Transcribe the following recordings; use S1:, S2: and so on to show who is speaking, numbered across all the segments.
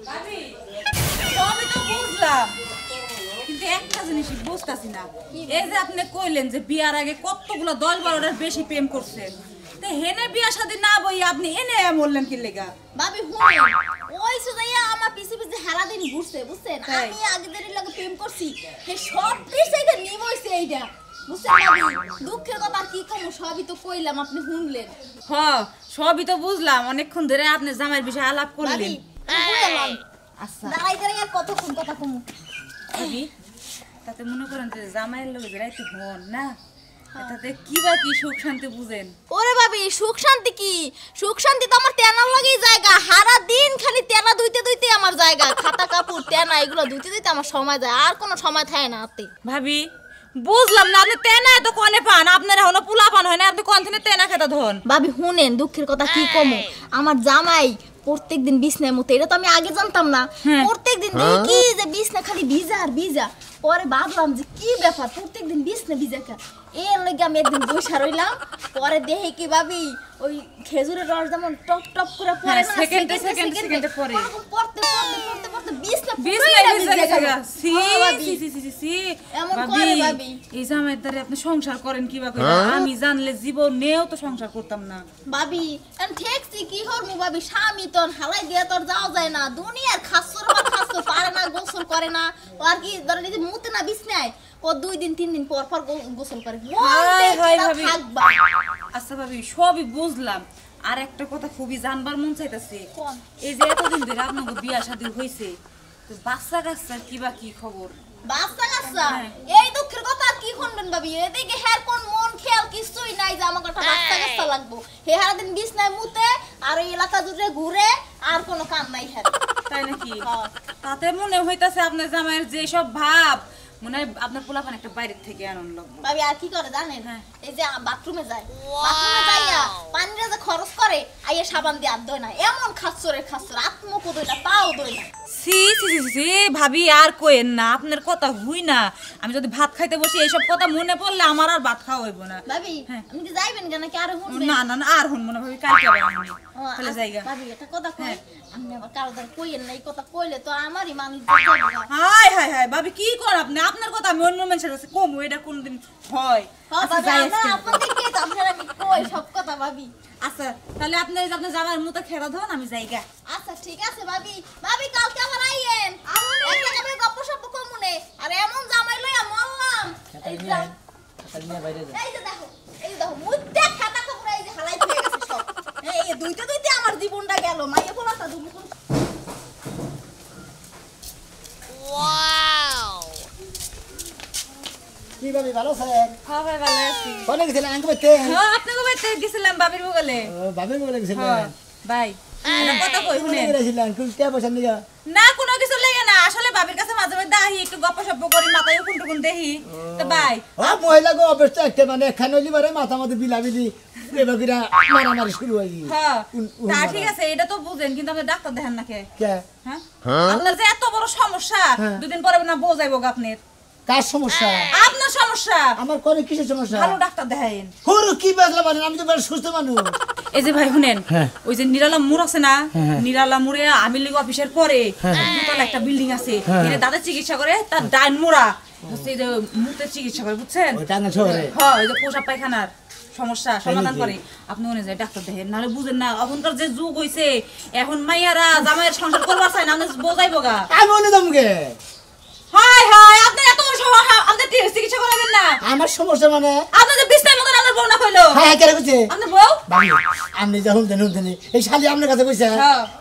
S1: ভাবি সবই তো বুঝলাম, কিন্তু একটা জিনিস বুঝতাছি না। এই যে আপনি কইলেন যে বিয়ার আগে কতগুলো 10-12টার বেশি প্রেম করছেন, তো হেনে বিয়া শাদী না বই আপনি এনে বললেন কি লেগা?
S2: ভাবি হুনেন ওই সুজাইয়া আমার পিছে পিছে সারা দিন ঘুরছে বুঝছেন। আমি আগেদের লগে প্রেম করছি, হে সব পিছেইটা নিম হইছে এইটা বুঝছেন ভাবি। দুঃখের কথা কি কম, সবই তো কইলাম আপনি শুনলেন।
S1: হ্যাঁ সবই তো বুঝলাম, অনেকক্ষণ ধরে আপনি জামাইয়ের বিষয়ে আলাপ করলেন।
S2: আচ্ছা দাঁড়াই দাঁড়াই আর কতক্ষণ কথা কম
S1: ভাবি, তাতে মনে করেন যে জামাইয়ের লোক রাইতে হন না, তাতে কি বা কি সুখ শান্তি বুঝেন?
S2: ওরে ভাবি সুখ শান্তি কি, সুখ শান্তি তো আমার তেনার লাগেই জায়গা। সারা দিন খালি তেনা ধুইতে ধুইতে আমার জায়গা, খাতা কাপড় তেনা এগুলো ধুইতে ধুইতে আমার সময় যায়, আর কোনো সময় থাকে না হাতে।
S1: ভাবি বুঝলাম না, আপনি তেনা এত কনে পান, আপনার এখনো পোলা পান হয় না, আপনি কোন থেকে তেনা খেতে ধন?
S2: ভাবি শুনেন দুঃখের কথা কি কমো, আমার জামাই প্রত্যেকদিন বিছনায় মতো, এটা তো আমি আগে জানতাম না। প্রত্যেকদিন দেখি যে বিছনা খালি ভিজা আর ভিজা, পরে ভাবলাম যে কি ব্যাপার প্রত্যেকদিন বিছনা ভিজা কে, এর লাগে আমি একদিন বসে রইলাম। পরে দেখে কি ভাবি ওই খেজুরের রস যেমন টপ টপ করে পড়ে না,
S1: সেকেন্ডে পড়ে
S2: পড়তে পড়তে পড়তে পড়তে বিছনা
S1: ভিজা গেছে। সি
S2: ভাবি
S1: সি সি সি
S2: এমন করে ভাবি।
S1: এই জামাইয়ের দ্বারা আপনি সংসার করেন কিভাবে? আমি জানলে জীবনেও তো সংসার করতাম না
S2: ভাবি। এন ঠেকছি কি হরমু ভাবি, স্বামী তো হালাই দিয়া তোর যাওয়া যায় না, দুনিয়ার খাসর বা খাসর পারে না, গোসল করে না। ও আর কি ধরেন এই যে মুতে না বিছনায়, ও 2 দিন 3 দিন পর পর গোসল করে।
S1: হায় হায় ভাবি।
S2: থাকবা
S1: আচ্ছা ভাবি সবই বুঝলাম, আর একটা কথা খুবই জানবার মন চাইতেছে।
S2: কোন?
S1: এই যে এতদিন ধরে আপনাকে বিয়া শাদী হইছে, তো বাচ্চা কাচ্চার কিবা কি খবর?
S2: বাচ্চা কাচ্চা এই দুঃখের কথা আর কি শুনবেন ভাবি, এদিকে হের কোন মন খেয়াল কিছুই নাই যে আমার একটা বাচ্চা কাচ্চা লাগবো। হে সারা দিন বিছনায় মুতে আর এই এলাকা জুড়ে ঘুরে, আর কোনো কাম নাই হের।
S1: তাই নাকি? তাতে মনে হইতাছে আপনার জামাইয়ের যে সব ভাব, মনে হয় আপনার পোলাপান একটা বাইরের থেকে আনন্দ লাগবে।
S2: ভাবি আর কি করে জানেন, এই যে বাথরুমে যায়, বাথরুমে যাইয়া পানিটা যে খরচ করে, আইয়া সাবান দিয়ে হাত ধোয় না, এমন খাচ্ছরে খাচ্ছর আত্মকো ধোয় না, পাও ধোয় না।
S1: সি সি সি সি ভাবি আর কোয়েন না, আপনার কথা হুই না। আমি যদি ভাত খাইতে বসি এইসব কথা মনে পড়লে আমার আর ভাত খাওয়া হইব না।
S2: ভাবি আপনি কি যাইবেন কেন, কি আর শুনবেন?
S1: না না না আর শুনবো না ভাবি, কালকে আবার আমি তাহলে যাইগা।
S2: ভাবি একটা কথা কই, আপনি আবার কারো দ্বারা কইেন না, এই কথা কইলে তো আমারই মানুষ যাবে।
S1: হাই হাই হাই ভাবি কি কর আপনি? আপনার কথা আমি অন্য মানুষের কাছে কম, এটা কোনদিন হয়? আচ্ছা যাই আজকে।
S2: আপনাদেরকে তো আপনারা আমি কই সব কথা ভাবি।
S1: আচ্ছা তাহলে আপনি আপনার যাবার মতো খেলা ধন, আমি যাইগা।
S2: আচ্ছা ঠিক আছে ভাবি, ভাবি কালকে আবার আইয়েন, একটা জামাই গপ্প সপ্প কমুনে, আর এমন জামাই লইয়া মরলাম। এই যে দেখো, এই যে দেখো মুদ্দা খাতা কাপড় এই যে হালাই হয়ে গেছে সব। এই দুইটা দুইটা আমার জীবনটা গেল, মাইয়া পোলাটা দুবু। ওয়াও
S3: কি ভাবি ভালো আছেন?
S1: হ্যাঁ ভাই ভালো আছি।
S3: কোনে গেছিলেন আঙ্ক বাইতে?
S1: হ্যাঁ আপনাকে বাইতে গেছিলাম বাবির বগলে।
S3: ও বাবির বলে গেছিলেন?
S1: হ্যাঁ ভাই এটা কথা কই শুনেন।
S3: গেছিলেন কোন কে পয়সা নিগা?
S1: না কোনো কিছু লাগে না, আসলে বাবির কাছে মাঝে মাঝে দাহি একটু গপ্প সপ্প করি, মাথায় উকুন টুকুন দেখি। তো ভাই
S3: হ্যাঁ মহিলা গো অবস্থা একটা মানে এখানে হইলি বারে মাথা মাথা বিলাবিলি এবাগিরা মারামারি শুরু হই।
S1: হ্যাঁ তা ঠিক আছে, এটা তো বুঝেন, কিন্তু আপনি ডাক্তার দেখেন না কে?
S3: কে?
S1: হ্যাঁ আপনার যে এত বড় সমস্যা, দুদিন পরে না বোঝাইবো আপনার।
S3: কার সমস্যা?
S1: আপনার সমস্যা।
S3: আমার কোন কিসের সমস্যা?
S1: ভালো ডাক্তার দেখাইন।
S3: হুরু কি বাজলা মানে, আমি তো বড় সুস্থ মানুষ।
S1: এই যে ভাই শুনেন, ওই যে নিরালা মোড় আছে না, নিরালা মোড়ে আমির লীগ অফিসের পরে দুতলা একটা বিল্ডিং আছে, এর দাদা চিকিৎসা করে, তার ডাইন মোড়া হচ্ছে এই যে মুতের চিকিৎসা করে, বুঝছেন?
S3: ওই টাঙ্গা শহরে?
S1: হ্যাঁ ওই যে পোশাক পায়খানার সমস্যা সমাধান করে। আপনি মনে যায় ডাক্তার দেখেন, নাহলে বুঝেন না এখনকার যে যুগ হইছে, এখন মাইয়ারা জামাইয়ের সংসার করবার চায় না, আপনি বোঝাইবো গা।
S3: আমি মনে দমকে
S1: হাই হাই আপনি এত বড় সমস্যা, আপনি চিকিৎসা করাবেন না?
S3: আমার সমস্যা মানে
S1: আপনি যে বিস্তার মতন আপনার বউ না কইলো?
S3: হ্যাঁ কে কইছে?
S1: আপনার বউ?
S3: বাবু আপনি যখন দেন এই শালি আপনার কাছে কইছে?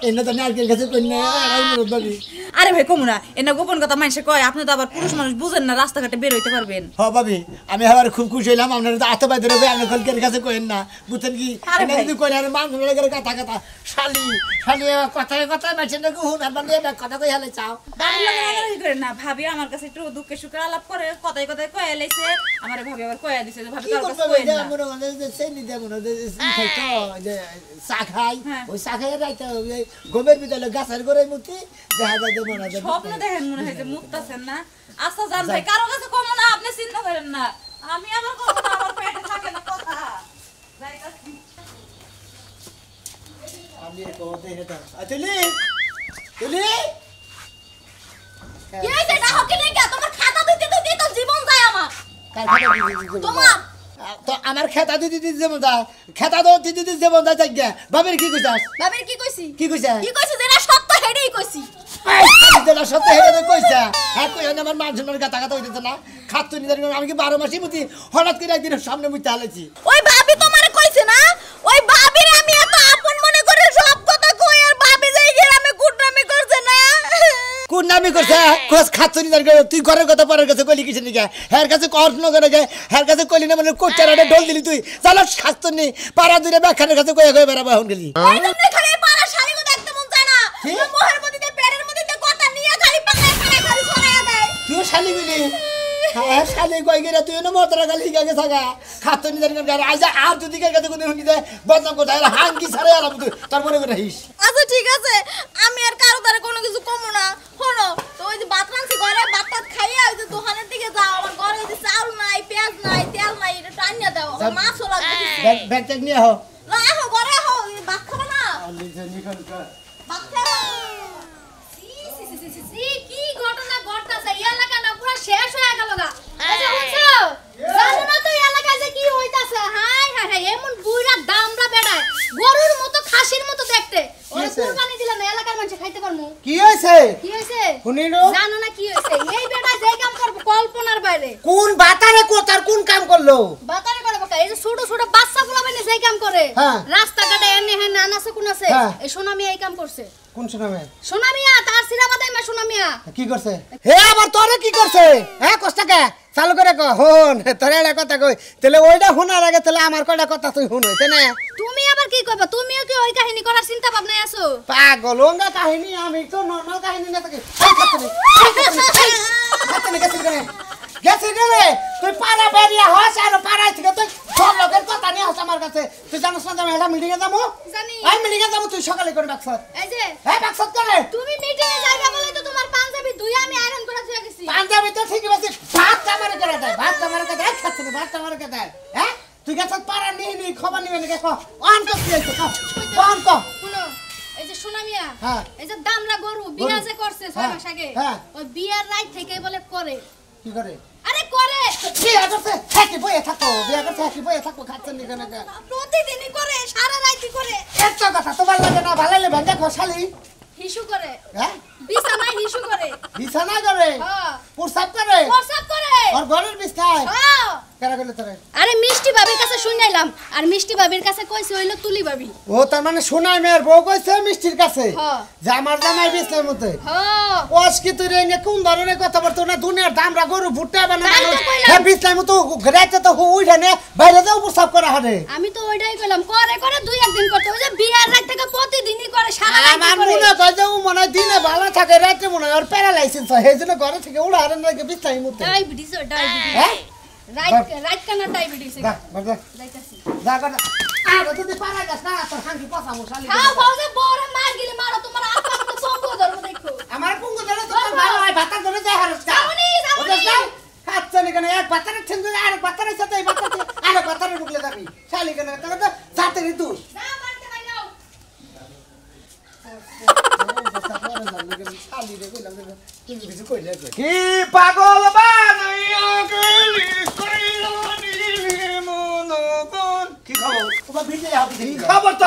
S3: এনে তো নারকেল কাছে কই না আর মুরদ বাবি।
S1: আরে ভাই কমু না, এনা গোপন কথা মানুষে কয়, আপনি তো আবার পুরুষ মানুষ বুঝেন না, রাস্তাঘাটে বের হইতে পারবেন।
S3: হ্যাঁ ভাবি আমি আবার খুব খুশি হইলাম, আপনারা তো আতবাই ধরে ভাই আপনার কলকের কাছে কইেন না, বুঝছেন কি? এনে যদি কই আর মান ধরে করে কথা কথা শালি শালি কথায় কথায় মাছেন না হুন আর মানে কথা কই হালে চাও।
S1: বাড়ির লাগে রাগারাগি করেন না, ভাবি আমার কাছে একটু দুঃখে সুখে আলাপ করে, কথায় কথায় কয়ে লাইছে, আমারে ভাবি আবার কয়ে দিছে যে ভাবি তোর কাছে কইেন না।
S3: মনে মনে যে সেনি দে মনে যে খাই তো যে চা খাই, ওই চা খাই রাইতে ওই গোমের ভিতরে গাছের গোড়ায় মুতি দেখা যায় যে মনে হয়
S1: স্বপ্ন দেখেন মনে হয় যে মুক্তাছেন না। আচ্ছা জান ভাই কারো কাছে কমো না, আপনি চিন্তা করেন না, আমি আবার কমো না, আমার পেটে থাকে না কথা। যাইতাছি
S3: আমি কোতে এটা আতলি তুলি
S2: কি হইছে এটা হকি নাই কা তোমার খাতা দিতে দিতে তো জীবন যায় আমার
S3: কার খাতা দিদি
S2: তোমার
S3: তো আমার খেতা দিদি যেমন দা খেতা দাও দিদি যেমন দা জায়গা বাবের কি কইছাস
S2: বাবের কি কইছি
S3: কি কইছা
S2: যেটা সত্য হেডেই কইছি
S3: যেটা সত্যি হেরে কইছা হ্যাঁ কই আমার মান সম্মানের কথা কথা হইতেছে না খাচ্ছ নিদার আমি কি 12 মাসই মুতি হঠাৎ করে একদিন সামনে মুতি হালাইছি
S2: ওই ভাবি তোমারে কইছে না ওই ভাবির আমি এত আপন মনে করে সব কথা কই আর ভাবি যাই গিয়ে আমি কুটনামি করছে না
S3: কোন নামি করছে কোস খাচ্ছ নিদার তুই ঘরের কথা পরের কাছে কইলি কিসের নিকা হের কাছে কর্ণ করে গে হের কাছে কইলি না মানে কোচারাটা ঢোল দিলি তুই চালা খাচ্ছ নি পাড়া দূরে ব্যাখানের কাছে কইয়া কই বেড়াবা এখন গেলি
S2: ওই তুমি খালি পাড়া শাড়িও দেখতে মন চায় না মোহের মধ্যে পেটের মধ্যে কথা নিয়ে খালি পাকায় পাকায় খালি ছড়ায়া দেয়
S3: তুই শালি গেলি হ্যাঁ শালি কই গেরা তুই না মতরা গালি গাগে থাকা খাচ্ছ নিদার গার আজ আর যদি কার কাছে কোন হুনি দে বদনাম করতে আর হাঙ্কি ছাড়ে আলাম তুই তার মনে করে হিস
S2: আচ্ছা ঠিক আছে আমি আর কারো দ্বারা কোনো কিছু কমু না শোনো তো ওই যে ভাত রাঁধছি ঘরে ভাত খাইয়া ওই যে দোকানের দিকে যাও আমার ঘরে ওই যে চাউল নাই পেঁয়াজ নাই তেল নাই এটা টানিয়ে দাও আমার মাছও লাগবে
S3: ব্যাগ ট্যাগ নিয়ে আহ
S2: না আহো ঘরে আহো ভাত খাবো না ভাত খাবো কি ঘটনা ঘটতাছে এই এলাকা না পুরো শেষ হয়ে গেল গা আচ্ছা বুঝছো জানো না তো এই এলাকায় যে কি হইতাছে হাই হাই হাই এমন বুইরা দামরা বেড়ায় গরুর মতো খাসির মতো দেখতে ওরে কুরবানি দিলে না এলাকার মানুষ খাইতে পারমু
S3: কি হইছে
S2: কি হইছে
S3: শুনিলো
S2: জানো না কি হইছে এই বেটা যে কাম করব কল্পনার বাইরে
S3: কোন বাতারে কোতার কোন কাম করলো
S2: বাতারে করে বাকা এই যে ছোট ছোট বাচ্চা গুলো মানে যে কাম করে
S3: হ্যাঁ।
S2: রাস্তাঘাটে এনে হ্যাঁ নানাছে কোন আছে
S3: হ্যাঁ।
S2: এই সোনামিয়া এই কাম করছে
S3: কোন শোনাবে
S2: সোনামিয়া তার সিরাবাদাই মা সোনামিয়া
S3: কি করছে হে আবার তোরে কি করছে হ্যাঁ কষ্টাকে চালু করে ক হন তোরে একটা কথা কই তাহলে ওইটা শোনার আগে তাহলে আমার কয়টা কথা তুই শুন হইতে না
S2: তুমি আবার কি কইবা তুমিও কি ওই কাহিনী করার চিন্তা ভাবনায় আছো
S3: পাগল ওঙ্গা কাহিনী আমি তো নরমাল কাহিনী না থাকি গেছে রে তুই পাড়া বেরিয়া হস আর পাড়ায় থেকে তুই সব লোকের কথা নিয়ে হস আমার কাছে তুই জানিস না আমি একটা মিটিং এ যাবো
S2: জানি
S3: আমি মিটিং এ যাবো তুই সকালে করে ডাকছ
S2: এই যে
S3: হ্যাঁ ডাকছ করে
S2: তুমি মিটিং এ যাইবা বলে তো তোমার পাঞ্জাবি দুই আমি আয়রন করে থুয়া গেছি
S3: পাঞ্জাবি তো ঠিকই বলছিস ভাত আমারে করে দেয় ভাত আমারে করে দেয় খাচ্ছে না ভাত আমারে করে দেয় হ্যাঁ তুই গেছ পাড়া নিয়ে নি খবর নিবে নাকি কো অন তো কি হইছে কো অন তো
S2: শুনো এই যে সোনামিয়া
S3: হ্যাঁ।
S2: এই যে দামরা গরু বিয়া যে করছে 6 মাস আগে
S3: হ্যাঁ।
S2: ওই বিয়ার রাত থেকে বলে করে
S3: কি করে
S2: আরে করে
S3: বিয়া করছে থাকি বইয়ে থাকো বিয়া করছে থাকি বইয়ে থাকো খাচ্ছে নি কেন
S2: প্রতিদিনই করে সারা রাতই করে
S3: একটা কথা তোমার লাগে না ভালো লাগে ভেঙ্গা খসালি
S2: হিসু করে
S3: হ্যাঁ
S2: বিছানায় হিসু করে
S3: বিছানা করে
S2: হ্যাঁ
S3: প্রসাব করে
S2: প্রসাব করে
S3: আর ঘরের বিছানায়
S2: হ্যাঁ
S3: কেন গেলে তোরে
S2: আরে মিষ্টি ভাবির কাছে শুনাইলাম আর মিষ্টি ভাবির কাছে কইছে হইলো তুলি ভাবি
S3: ও তার মানে সোনাই মেয়ের বউ কইছে মিষ্টির কাছে
S2: হ্যাঁ।
S3: যে আমার জামাই বিছনার মধ্যে
S2: হ্যাঁ
S3: ওস কি তুই রে কোন ধরনের কথা বলতো না দুনিয়ার দামরা গরু ভুট্টা বানানো
S2: তাই তো কইলাম।
S3: হ্যাঁ বিছনার মতো ঘরেতে তো উঠে নে বাইরে যাও প্রসাব করা হারে
S2: আমি তো ওইটাই কইলাম করে করে দুই একদিন করতে ওই যে বিয়ার রাত থেকে প্রতিদিনই করে সারা রাত
S3: আমার
S2: করে
S3: মনে হয় যে ও মনে হয় দিনে ভালো থাকে রাতে মনে হয় ওর প্যারালাইসিস হয় এই জন্য ঘরে থেকে উড়া হারে নাকি বিছনার মধ্যে
S2: ডায়াবেটিস ডায়াবেটিস
S3: হ্যাঁ
S2: রাত কানা ডায়াবেটিস
S3: যা বাজা
S2: যাইতাছি
S3: যা কর আর তুই পারা যাস না তোর হাঙ্কি পচা মশালি
S2: হ্যাঁ বাউজে বড় মার গিলি মারো তোমার আত্মা তো সঙ্গ ধরো দেখো
S3: আমার পুঙ্গু ধরে তো ভালো হয় ভাতা ধরে যায় হারস কা
S2: যাওনি, যাওনি।
S3: খাচ্ছে নি কেন এক বাতারের ছেন্দে আর বাতারের সাথে এই বাতারে আর বাতারের ঢুকলে যাবি শালি কেন তোকে তো সাথে রে তুই
S2: না মারতে পাই নাও
S3: শালি রে কইলাম তুমি কিছু কইলে
S4: কি পাগল বানাইয়া গেলি কইলো নি মনগন কি খবর
S3: তোমার ভিডিও হবে
S4: কি খবর তো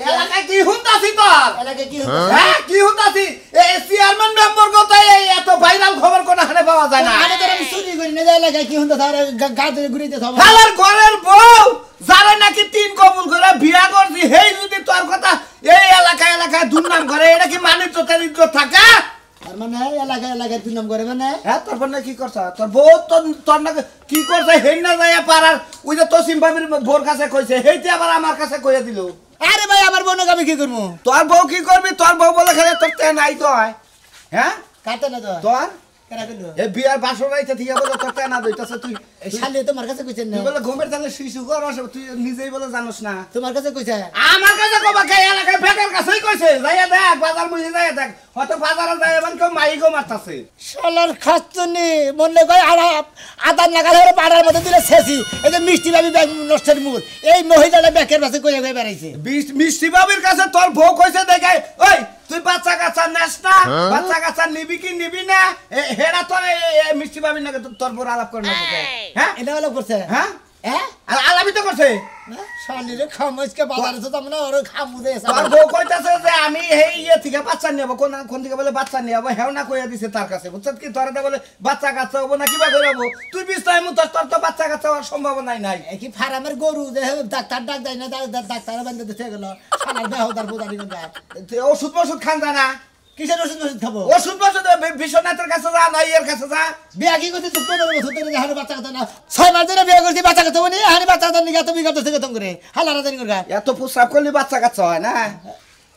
S4: এলাকায় কি হুনতাছি তোর
S3: এলাকে কি
S4: হ্যাঁ কি হুনতাছি এই চেয়ারম্যান মেম্বার কথা এই এত ভাইরাল খবর কোন হানে পাওয়া যায় না
S3: আরে তোর আমি চুরি করি না এলাকায় কি হন্তা তার গা ধরে ঘুরিতে সব
S4: আমার ঘরের বউ যারা নাকি তিন কবুল করে বিয়া করছি হেই যদি তোর কথা এই এলাকায় দুর্নাম করে এটা কি মানে তো তার ইজ্জত থাকে
S3: আর মানে এলাকায় দুই নম্বর করে মানে
S4: হ্যাঁ তারপর না কি করছ তোর বউ তোর না কি করছে হেই না যায় পারার ওই যে তসিম ভাবির বোর কাছে কইছে হেইতে আবার আমার কাছে কইয়া দিল
S3: আরে ভাই আমার বোনকে আমি কি করবো
S4: তোর বউ কি করবি তোর বউ বলে খেলে তোর তে নাই তো হয় হ্যাঁ
S3: কাটে না তো
S4: তোর
S3: কেরা করলো
S4: এই বিয়ার বাসর রাইতে থেকে বলে তোর তে না দইতাছে তুই
S3: এই শালি তোমার কাছে কইছেন না
S4: তুই বলে ঘুমের তালে শিশু কর তুই নিজেই বলে জানোস না
S3: তোমার কাছে কইছে
S4: আমার কাছে কবা কে এলাকায় বেকার কাছেই কইছে যাইয়া দেখ বাজার মুই যাইয়া দেখ হয়তো বাজারে যাই এমন কেউ মাইকও মারতাছে
S3: শালার খাচ্ছনি মনে কয় আদান লাগাল হয়ে পাড়ার মধ্যে দিলে শেষি এই যে মিষ্টি ভাবি ব্যাগ নষ্টের মূল এই মহিলাটা ব্যাগের কাছে কইয়া কয়ে বেড়াইছে
S4: মিষ্টি বাবির কাছে তোর বউ কইছে দেখে ওই তুই বাচ্চা কাচ্চা নেস না বাচ্চা কাচ্চা নিবি কি নিবি না হেরা তোর মিষ্টি পাবি না তোর বড় আলাপ করে না হ্যাঁ
S3: এটা আলাপ করছে
S4: হ্যাঁ
S3: হ্যাঁ
S4: আলাপই তো করছে
S3: শালিরে খামুজকে বাজারে তো আমরা ওর খামুজে
S4: তোর বউ কইতাছে যে আমি এই ইয়ে থেকে বাচ্চা নেব কোন থেকে বলে বাচ্চা নেব হেও না কইয়া দিছে তার কাছে বুঝছ কি তোর বলে বাচ্চা কাচ্চা হবো না কিবা করে হবো তুই বিস্তায় মু তোর তো বাচ্চা কাচ্চা হওয়ার সম্ভাবনাই নাই
S3: কি ফার্মের গরু যে ডাক্তার ডাক দেয় না ডাক্তার বান্ধে দিতে গেল শালার দেহ তার বোঝানি কোন
S4: ওষুধ খান না
S3: কিসের ওষুধ খাবো
S4: ওষুধ বিশ্বনাথের কাছে যা না ইয়ের কাছে যা
S3: বিয়া কি করছিস তুই 15 বছর ধরে হারে বাচ্চা কথা না 6 মাস ধরে বিয়া করছিস বাচ্চা কথা বলি হারে বাচ্চা কথা নিয়ে তুমি করতেছ কেতন করে হালারা জানি করে
S4: এত প্রস্রাব করলে বাচ্চা কাচ্চা হয় না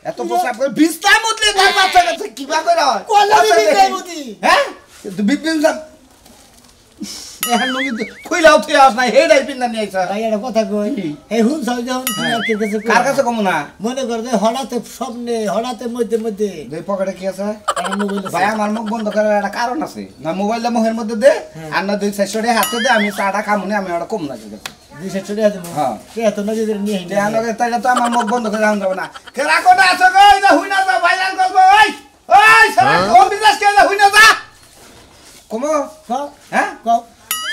S4: এত প্রস্রাব করে বিস্তার মতলে তার বাচ্চা কাচ্চা কিবা করে হয়
S3: কোলাবি বিদায় মুতি
S4: হ্যাঁ তুই বিপিন এখন নগি কইলাও তুই আস না হেডাই পিন না নিয়েছ
S3: ভাই এটা কথা কই এই হুন সব যখন তুমি আর কি কাছে
S4: কার কাছে কম না
S3: মনে কর যে হঠাৎ স্বপ্নে হঠাৎ মধ্যে
S4: দুই পকেটে কি আছে
S3: একটা মোবাইল
S4: ভাই আমার মুখ বন্ধ করার একটা কারণ আছে না মোবাইলটা মুখের মধ্যে দে আর না 2-4 টাকা হাতে দে আমি চাটা খামুনি আমি ওটা কম লাগে
S3: দুইশো চলে আসবে
S4: হ্যাঁ
S3: কে এত নজর নিয়ে
S4: তাইলে তো আমার মুখ বন্ধ করে আনতে হবে না কেরা কোটা আছে গো এই হুই না যা ভাইরাল করব ওই ওই সারা ও বিজনেস কে হুই না যা কমো হ্যাঁ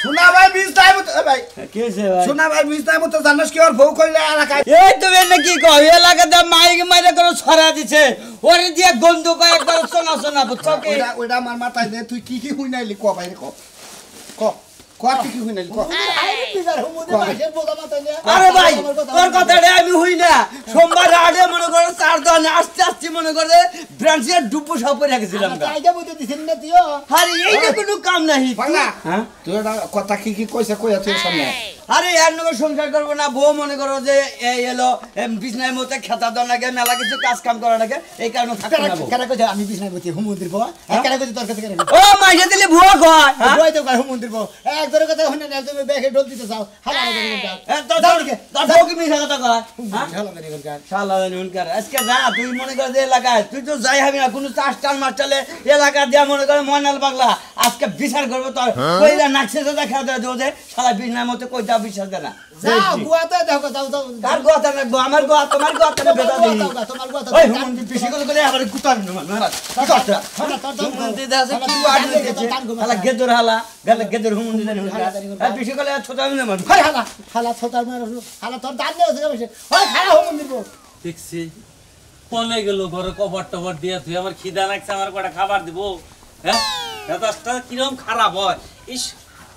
S4: শোনা ভাই 20 টাইম ভাই
S3: কি হইছে ভাই
S4: শোনা ভাই 20 টাইম তো জানোস কি ওর বউ কইলে এলাকায়
S5: এই তুমি নাকি কই এলাকাতে মাইক মাইরে করে ছড়া দিছে ওরে দিয়ে গন্ধ কয় একবার শোনা বুঝছো কি
S4: ওইটা আমার মাথায় দে তুই কি হুই নাইলি ক ভাই ক তুই কি হুই নাইলি ক
S5: আরে ভাই তোর কথাটা আমি হই না সোমবার আড়ে মনে করে 4 দিন আসতে মনে করে ব্রাঞ্চের ডুবু সব পরে গেছিলাম
S3: আইডা বুঝে দিছেন না তুইও
S5: আরে এইটা কোনো কাম নাই
S4: বাংলা
S5: হ্যাঁ
S4: তুই এটা কথা কি কইছে কইয়া তুই সামনে
S5: আরে এর নগর সংসার করবো না বউ মনে করো যে এই এলো বিছনার মধ্যে খেতা দাও লাগে মেলা কিছু কাজ কাম করা লাগে এই কারণে থাকতে না
S3: কেন কইছে আমি বিছনায় বসে হুমন্দির বউ কেন কইছে তোর কাছে কেন
S5: ও মাইকে দিলে ভুয়া কয়
S3: বই তো কই হুমন্দির বউ এক ধরে কথা শুনে না তুমি ব্যাগে ঢোল দিতে চাও হালা জানি কোন
S5: তোর বউ কি মিছা কথা কয়
S3: হালা জানি কোন
S5: শালা নুনকার আজকে যা তুই মনে কর যে এলাকায় তুই তো যাই হবি না কোনো চাষ টাল মাছ চালে এলাকা দিয়া মনে করে ময়নাল পাগলা আজকে বিচার করবো তোর কইরা নাকছে তো দেখা দেয় যে শালা বিছনার মধ্যে কইটা বিশ্বাস দেয় না
S3: যাও গুয়াতে দেখো যাও
S5: কার গোয়াটা রাখবো আমার গোয়া তোমার গোয়াটা বেটা দিই
S3: তোমার কথা
S5: ওই হুমন্দি বেশি করে আবার কুতার মারা কি করছ হুমন্দি দাসে কি ওয়ার্ড দিতেছে শালা গেদর হালা গেদর হুমন্দি জানি আর বেশি করে ছোট আমি না মান
S3: হাই হালা ছোটার মার হালা তোর দাঁত নেই বসে ওই খাড়া হুমন্দির বউ
S6: দেখছি পনে গেল ঘরে কভার টভার দিয়ে তুই আমার খিদা লাগছে আমার কটা খাবার দিব হ্যাঁ রাস্তা কিরম খারাপ হয় ইস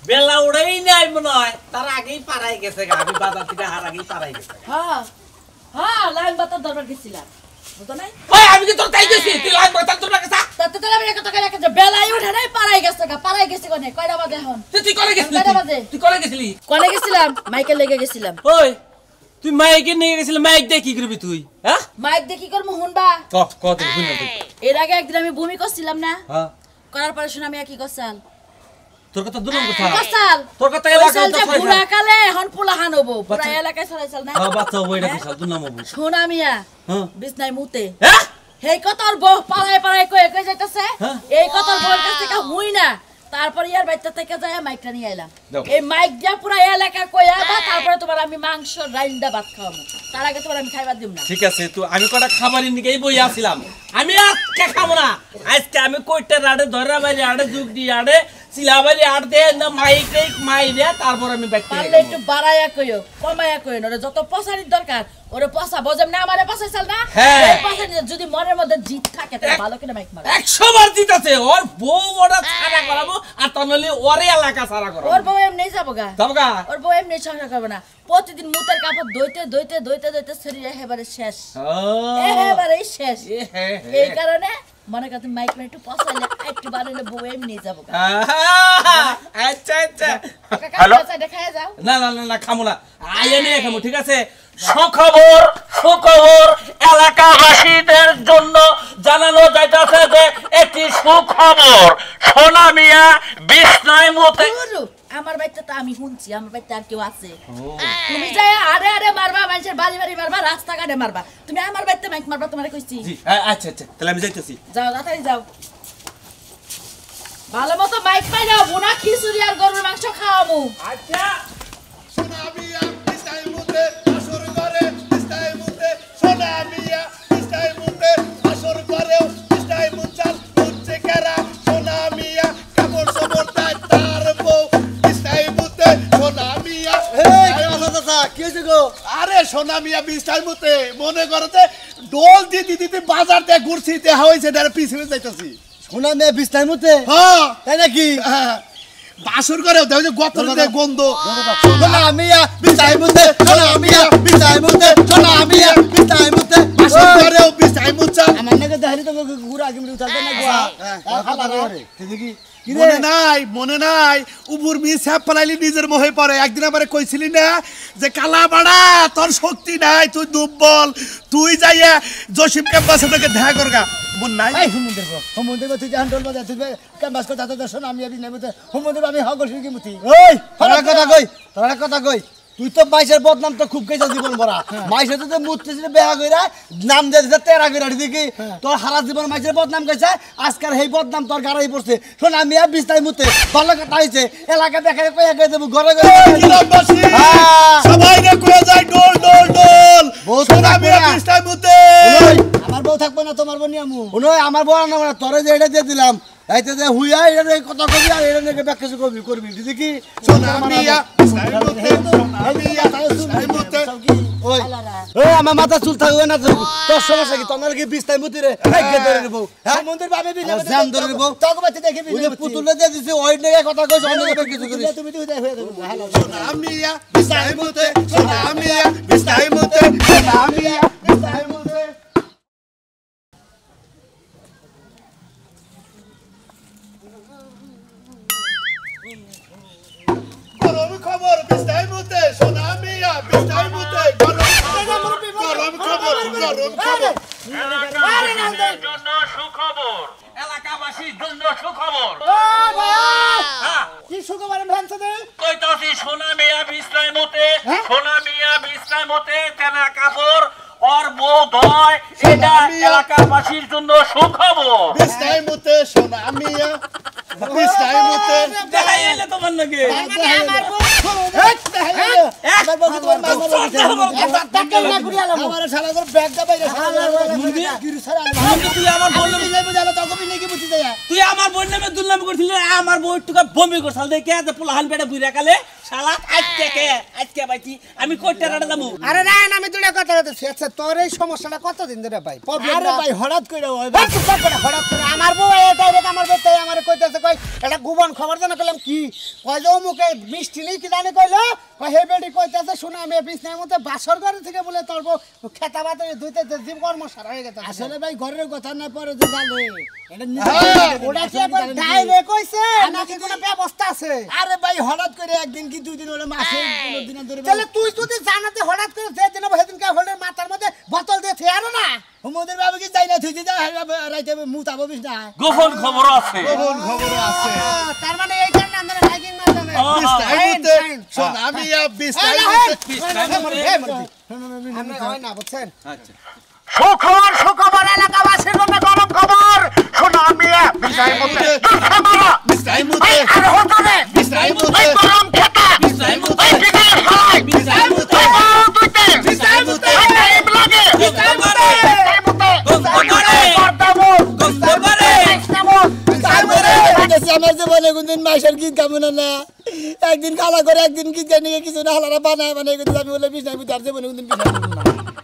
S6: বেলা উড়াই নাই মনে হয় তার আগেই পারাই গেছে আমি বাজার থেকে হার আগেই পারাই গেছে
S1: হ্যাঁ লাইন বাতার দরবার গেছিলাম বুঝতো নাই
S6: ওই আমি কি তোর তাই গেছি তুই লাইন বাতার তোর কাছে
S1: তাতে তো আমি একটা কথা রাখতে বেলাই উঠে নাই পারাই গেছে কোনে কয়টা বাজে এখন
S6: তুই করে গেছিলি
S1: কয়টা বাজে
S6: তুই করে গেছিলি
S1: কোনে গেছিলাম মাইকেল লেগে গেছিলাম
S6: ওই তুই মাইকে নিয়ে গেছিলি মাইক দিয়ে কি করবি তুই হ্যাঁ
S1: মাইক দেখি করব হুনবা
S6: কত শুনে তুই
S1: এর আগে একদিন আমি বমি করছিলাম না
S6: হ্যাঁ
S1: করার পরে শুনে আমি কি করছাল
S6: তোর কথা দুরম কথা
S1: করছাল
S6: তোর কথা এলাকায় তো
S1: পুরা কালে এখন পোলাহান হবো পুরা এলাকায় ছড়াইছাল না
S6: হ্যাঁ বাচ্চা বইটা বিশাল দুনাম হবো
S1: শোনা মিয়া
S6: হ্যাঁ
S1: বিছনায় মুতে
S6: হ্যাঁ
S1: হেই কতর বউ পাড়ায় কয়ে যাইতাছে
S6: হ্যাঁ?
S1: এই কতর বউর কাছ থেকে হুই না তারপর ইয়ার বাইতে থেকে যায় মাইকটা নিয়ে আইলাম এই মাইক দিয়া পুরা এলাকা কইয়া বা তারপরে তোমার আমি মাংস রাইন্দা ভাত খাওয়াবো তার আগে তোমার আমি খাইবার দিব না
S6: ঠিক আছে তো আমি কটা খাবারের নিকেই বই আসছিলাম আমি আজকে খাবো না আজকে আমি কইটার আড়ে ধরা বাইরে আড়ে যুগ দিয়ে আড়ে সিলাবারি আড় দে না মাইরে তারপর আমি ব্যাক করে
S1: তাহলে একটু বাড়াইয়া কইও কমাইয়া কইও ওরে যত পছানির দরকার ওরে পছা বজম না আমারে পছাইছাল না
S6: হ্যাঁ।
S1: এই পছানি যদি মনের মধ্যে জিত থাকে তাহলে ভালো করে মাইক মারো
S6: 100 বার জিতাছে ওর বউ ওরা ছাড়া করাবো আর তাহলে ওরে এলাকা ছাড়া করাবো
S1: ওর বউ এমনি যাবো গা
S6: যাবো গা
S1: ওর বউ এমনি সংসার করবে না প্রতিদিন মুতের কাপড় দইতে শরীর একেবারে শেষ একেবারে শেষ এই কারণে মনে কর তুমি মাইক একটু পছাইলে একটু বাড়াইলে বউ এমনি যাবো গা
S6: আচ্ছা আচ্ছা
S1: হ্যালো দেখায় যাও
S6: না খামো না আইয়া নিয়ে খামো ঠিক আছে সুখবর এলাকাবাসীদের জন্য জানানো যাইতেছে যে একটি সুখবর সোনা মিয়া বিছনায় মুতে
S1: আমার বাড়িতে তো আমি শুনছি আমার বাড়িতে আর কেউ আছে তুমি যাই আরে মারবা মানুষের বাড়ি মারবা রাস্তাঘাটে মারবা তুমি আমার বাড়িতে মাইক মারবা তোমারে কইছি
S6: জি আচ্ছা তাহলে আমি যাইতেছি
S1: যাও তাড়াতাড়ি যাও ভালো মতো মাইক পাই যাও বোনা খিচুড়ি আর গরুর মাংস খাওয়াবো
S6: আচ্ছা
S7: সোনা মিয়া বিছনায় মুতে আসর করে বিছনায় মুতে সোনা মিয়া বিছনায় মুতে আসর ঘরেও বিছনায় মুছাল মুছছে কারা সোনা মিয়া কাপড় সবর দেয় তার বউ বিছনায় মুতে সোনা মিয়া
S3: কি হয়েছে গো?
S7: আরে সোনা মিয়া বিছনায় মুতে মনে করতে ডোল দিতে দিতে বাজার দিয়ে ঘুরছি দেখা হয়েছে পিছনে যাইতেছি
S3: সোনা মেয়ে বিছনায় মুতে?
S7: হ্যাঁ
S3: তাই নাকি?
S7: বাসুর করে দেখো যে গতর দিয়ে গন্ধ
S3: সোনা মিয়া বিছনায় মুতে, সোনা মিয়া বিছনায় মুতে, সোনা মিয়া বিছনায় মুতে।
S7: বাসুর করেও বিছনায় মুছা
S3: আমার নাকি দেখালি তো ঘুরা আগে মিলে উঠালতে না গোয়া। খালা রে দেখি কি রে?
S7: মনে নাই উবুর মি স্যাপ ফলাইলি নিজের মোহে পড়ে একদিন আমারে কইছিলি না যে কালা বাড়া তোর শক্তি নাই তুই দুর্বল তুই যাইয়া জসিম ক্যাম্পাসে তোকে দেখা করগা মন নাই
S3: এই হুমুন্দের গো, হুমুন্দের গো তুই জান টোল বাজা তুই ক্যাম্পাস কথা তো সোনা মিয়া বিছনায় মুতে হুমুন্দের আমি হগল শুকি মুতি। ওই তোরা কথা কই তুই তো মাইসের বদনাম তো খুব গেছে জীবন ভরা মাইসের তো মুততেছিল বেহা কইরা নাম দিয়ে দিছে তেরা কইরা দেখি তোর সারা জীবন মাইসের বদনাম কইছে আজকাল এই বদনাম তোর গাড়াই পড়ছে শোন আমি আর বিছনায় মুতে ভালো কথা হইছে এলাকা দেখে কইয়া কই দেব ঘরে ঘরে
S7: গ্রামবাসী সবাই রে কইয়া যায় ডোল ডোল ডোল সোনা মিয়া বিছনায় মুতে
S3: আমার বউ থাকবে না তোমার বউ নিয়ে আমু
S5: ওই আমার বড় না তোরে যে এটা দিয়ে দিলাম এইতে যে হুইয়া এটা যে কথা কবি আর এটা নাকি ব্যাখ্যা করবি করবি দেখি
S7: সোনা মিয়া বিছনায় মুতে সোনা মিয়া বিছনায় মুতে
S5: ওই ওই আমার মাথা চুল থাকবে না তোর সমস্যা কি তোমার কি বিছনায় মুতি রে এই গে ধরে নেবো হ্যাঁ
S3: মন্দির ভাবে বিনা
S5: জান ধরে নেবো
S3: তোকে বাচ্চা দেখে
S5: ওই যে পুতুলে দিয়ে দিছে ওই নাকি কথা কইছ অন্য ব্যাখ্যা কিছু করিস
S3: তুমি তুই হয়ে যাবে হ্যালো
S7: সোনা মিয়া বিছনায় মুতে সোনা মিয়া বিছনায় মুতে সোনা মিয়া বিছনায় মুতে গরম খবর বিছনায় মুতে সোনা মিয়া বিছনায় মুতে গরম খবর
S6: এলাকাবাসীর জন্য সুখবর এলাকাবাসীর জন্য সুখবর হ্যাঁ
S3: কি সুখবর ভ্যানছে দে
S6: কইতাছি সোনা মিয়া বিছনায় মুতে সোনা মিয়া বিছনায় মুতে তেনা কাপড় और वो দয় এটা এলাকাবাসীর জন্য সুখবর
S7: বিছনায় মুতে সোনা মিয়া বিছনায় মুতে
S6: দেখাই এলে তোমার নাকি
S3: আমার বউ আমার বউ তোমার আমার শালা করে ব্যাগ দা বাইরে গিরি সারা
S6: তুই আমার বললে তুই আমার বোন নামে দুর্নাম করছিলি আমার বউ একটু বমি করছাল দেখে যে পোলাহান পেটে বুইরা কালে শালা আজকে বাইছি আমি কইতে রাড়া দামু
S8: আরে না আমি দুটা কথা বলতেছি আচ্ছা তোর এই সমস্যাটা কতদিন ধরে ভাই
S3: আরে ভাই হঠাৎ করে
S8: হঠাৎ করে আমার বউ ডাইরেক্ট আমার বউ তাই আমার কইতেছে কই এটা গোপন খবর জানা কইলাম কি কই যে মুখে মিষ্টি নেই কি জানি কইলো কই হে বেডি কইতেছে শুনে আমি বিছনার মধ্যে বাসর ঘরে থেকে বলে তোর বউ খেতা বাতারে ধুইতে জীব কর্ম সারা হয়ে গেছে
S3: আসলে ভাই ঘরের কথা না পরে যে জানে এটা
S8: ওটা কি একবার ডাইরেক্ট কইছে নাকি কোনো ব্যবস্থা আছে
S3: আরে ভাই হঠাৎ করে একদিন কি দুই দিন হলে মাসে 15 দিন ধরে
S8: তাহলে তুই যদি জানাতে হঠাৎ করে যে দিন সেদিন কে হলে মাথার মধ্যে বোতল দিয়ে থেয়ারো না
S3: হুমুদের বাবু কি যাই না তুই যা রাইতে মুতাবো বিছ না
S6: গোপন খবর আছে
S8: তার মানে এই কারণে আমরা হাইকিং না যাবে
S7: বিছনায় মুতে সোনা মিয়া বিছনায় মুতে
S8: আমরা হয় না বুঝছেন
S6: আচ্ছা
S8: সুখবর এলাকাবাসীর জন্য গরম খবর শোনা মিয়া
S7: বিছনায় মুতে বিছনায় মুতে
S8: আর হতো রে
S7: বিছনায় মুতে
S8: গরম খেতা
S7: বিছনায় মুতে
S8: বিছনায় মুতে
S7: বিছনায় মুতে
S8: টাইম লাগে
S6: বিছনায় মুতে
S3: আমার জীবনে কোনদিন মাসের গীত গাবো না একদিন খালা করে একদিন গীত গান কিছু না হালারা বানায় বানায় আমি বলে বিছনায় মুতে আর জীবনে কোনদিন বিছনায়